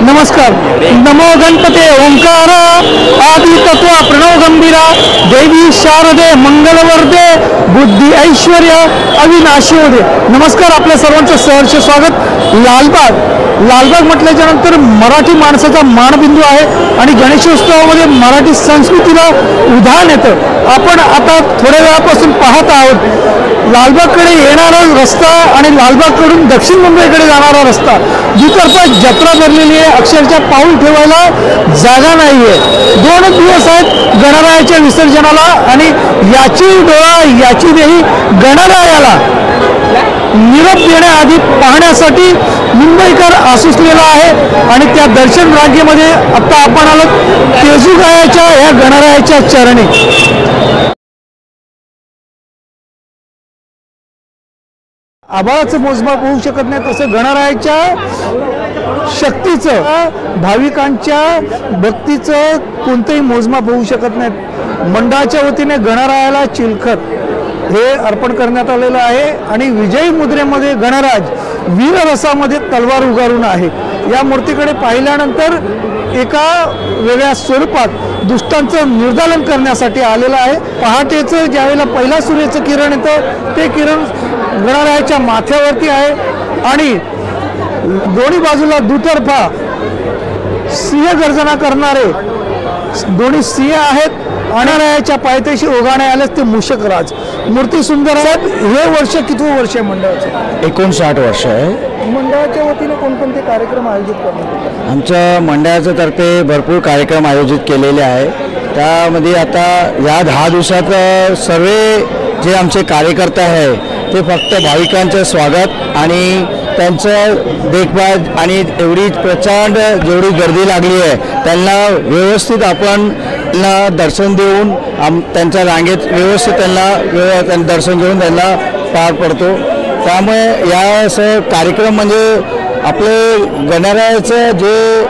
नमस्कार. नमो गणपते ओंकार आदि तत्व प्रणव गंभीरा देवी शारदे मंगलवर्धे बुद्धी ऐश्वर्य अविनाशी होते. नमस्कार, आपल्या सर्वांचं सहर्ष स्वागत. लालबाग म्हटल्याच्या नंतर मराठी माणसाचा मानबिंदू आहे आणि गणेशोत्सवामध्ये मराठी संस्कृतीला उधाण येतं. आपण आता थोड्या वेळापासून पाहत आहोत लालबागकडे येणारा रस्ता आणि लालबागकडून दक्षिण मुंबईकडे जाणारा रस्ता, दुतर्फा जत्रा भरलेली आहे. अक्षरशः पाऊल ठेवायला जागा नाही आहे. 2 दिवस आहेत गणरायाच्या विसर्जनाला आणि याची डोळा याची देही गणरायाला निरोप देण्याआधी पाहण्यासाठी मुंबईकर आसुसलेला आहे आणि त्या दर्शन रांगेमध्ये आता आपण आलो तेजुगायाच्या या गणरायाच्या चरणी. आभाळाचं मोजमाप होऊ शकत नाही तसं गणरायाच्या शक्तीचं, भाविकांच्या भक्तीचं कोणतंही मोजमाप होऊ शकत नाही. मंडळाच्या वतीने गणरायाला चिलखत हे अर्पण करण्यात आलेलं आहे आणि विजयी मुद्रेमध्ये गणराज वीररसामध्ये तलवार उगारून आहे. या मूर्तीकडे पाहिल्यानंतर एका वेगळ्या स्वरूपात दुष्टांचं निर्दालन करण्यासाठी आलेलं आहे. पहाटेचं ज्यावेळेला पहिला सूर्याचं किरण येतं ते किरण गणरायाच्या माथ्यावरती आहे आणि दोन्ही बाजूला दुतर्फा सिंह गर्जना करणारे दोन्ही सिंह आहेत. गणरायाच्या पायथ्याशी ओघाणे आलेच ते मूषकराज. मूर्ती सुंदर आहेत. हे वर्ष कितवं वर्ष आहे मंडळाचं? 59 वर्ष आहे. मंडळाच्या वतीने कोणकोणते कार्यक्रम आयोजित करण्यात येतात? आमच्या मंडळाच्या तर्फे भरपूर कार्यक्रम आयोजित केलेले आहे. त्यामध्ये आता या 10 दिवसात सर्व जे आमचे कार्यकर्ते आहे ते फक्त भाविकांचं स्वागत आणि त्यांचं देखभाल आणि एवढी प्रचंड जेवढी गर्दी लागली आहे त्यांना व्यवस्थित आपण दर्शन देऊन त्यांच्या रांगेत व्यवस्थित त्यांना दर्शन घेऊन त्यांना पार पडतो. त्यामुळे या असं कार्यक्रम म्हणजे आपले गणरायाचं जे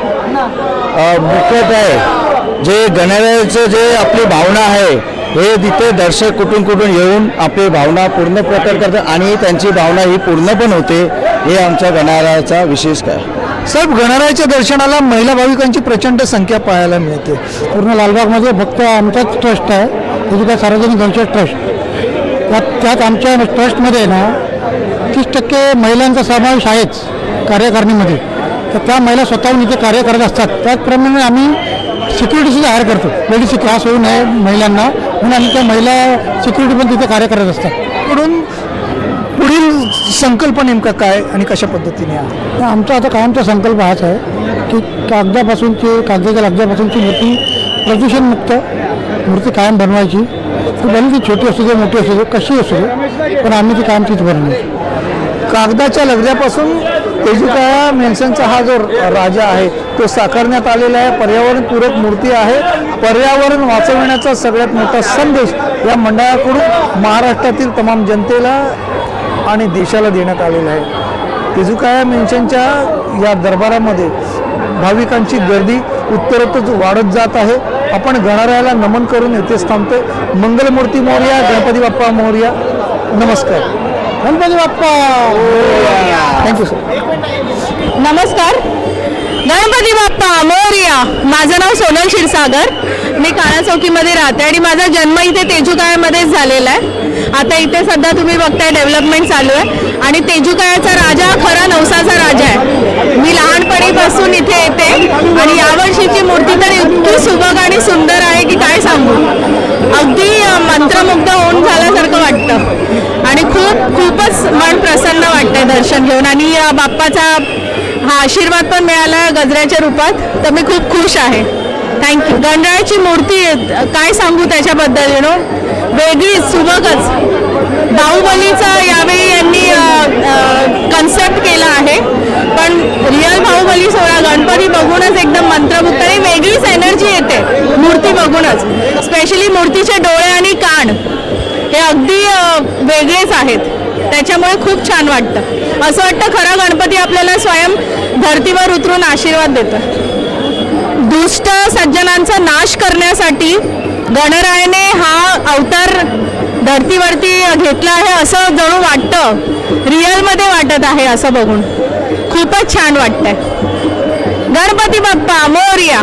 मुकुट आहे, जे गणरायाचं जे आपली भावना आहे हे तिथे दर्शक कुठून येऊन आपली भावना पूर्ण प्रकट करतात आणि त्यांची भावना ही पूर्ण पण होते. हे आमच्या गणरायाचा विशेष काय. साहेब, गणरायाच्या दर्शनाला महिला भाविकांची प्रचंड संख्या पाहायला मिळते. पूर्ण लालबागमध्ये फक्त आमचाच ट्रस्ट आहे, तेजुगाव सार्वजनिक गणेश ट्रस्ट. त्यात आमच्या ट्रस्टमध्ये ना 30% महिलांचा समावेश आहेच कार्यकारिणीमध्ये. तर त्या महिला स्वतःहून इथे कार्य करत असतात. त्याचप्रमाणे आम्ही सिक्युरिटीसुद्धा हायर करतो. लेडीज त्रास होऊ नये महिलांना म्हणून आम्ही त्या महिला सिक्युरिटी पण तिथे कार्य करत असतात. म्हणून पुढील संकल्प नेमका काय आणि कशा पद्धतीने आहे? आमचा आता कायमचा संकल्प हाच आहे की कागदाच्या लगद्यापासूनची मूर्ती प्रदूषणमुक्त मूर्ती कायम बनवायची. ती भले ती छोटी असू दे, मोठी असू दे, कशी असू दे, पण आम्ही ती कायम तीच बनवायची. कागदाच्या लगद्यापासून तेजुगाया मेन्शनचा हा जो राजा आहे तो साकारण्यात आलेला आहे. पर्यावरणपूरक मूर्ती आहे. पर्यावरण वाचवण्याचा सगळ्यात मोठा संदेश या मंडळाकडून महाराष्ट्रातील तमाम जनतेला आणि देशाला देण्यात आलेला आहे. तेजुगाया मेन्शनच्या या दरबारामध्ये भाविकांची गर्दी उत्तरोत्तर वाढत जात आहे. आपण गणरायाला नमन करून येथेच थांबतोय. मंगलमूर्ती मोरया, गणपती बाप्पा मोरया. नमस्कार. गणपती बाप्पा. Thank you sir. नमस्कार. गणपती बाप्पा मोरया. माझं नाव सोनल क्षीरसागर. मी काळा चौकीमध्ये राहते आणि माझा जन्म इथे तेजुगायामध्येच झालेला आहे. आता इथे सध्या तुम्ही बघताय डेव्हलपमेंट चालू आहे आणि तेजुगायाचा राजा खरा नवसाचा राजा आहे. मी लहानपणीपासून इथे येते आणि यावर्षीची मूर्ती तर इतकी सुबक आणि सुंदर आहे की काय सांगू. अगदी मंत्रमुग्ध होऊन झाल्यासारखं वाटतं आणि खूपच मन प्रसन्न वाटतंय दर्शन घेऊन आणि बाप्पाचा हा आशीर्वाद पण मिळाला गजऱ्याच्या रूपात. तर मी खूप खुश आहे. थँक्यू. गणरायाची मूर्ती काय सांगू त्याच्याबद्दल वेगळीच सुबकच. बाहुबलीचा यावेळी यांनी कन्सेप्ट केला आहे पण रिअल बाहुबली सोहळा गणपती बघूनच एकदम मंत्रमुग्ध आणि वेगळीच एनर्जी येते मूर्ती बघूनच. स्पेशली मूर्तीचे डोळे आणि कान हे अगदी वेगळेच आहेत. त्याच्यामुळे खूप छान वाटतं. असं वाटतं खरा गणपती आपल्याला स्वयं धरतीवर उतरून आशीर्वाद देतो. दुष्ट सज्जनांचा नाश करण्यासाठी गणरायाने हा अवतार धरतीवरती घेतला आहे असं जणू वाटतं. रिअलमध्ये वाटत आहे असं बघून. खूपच छान वाटतंय. गणपती बाप्पा मोरया.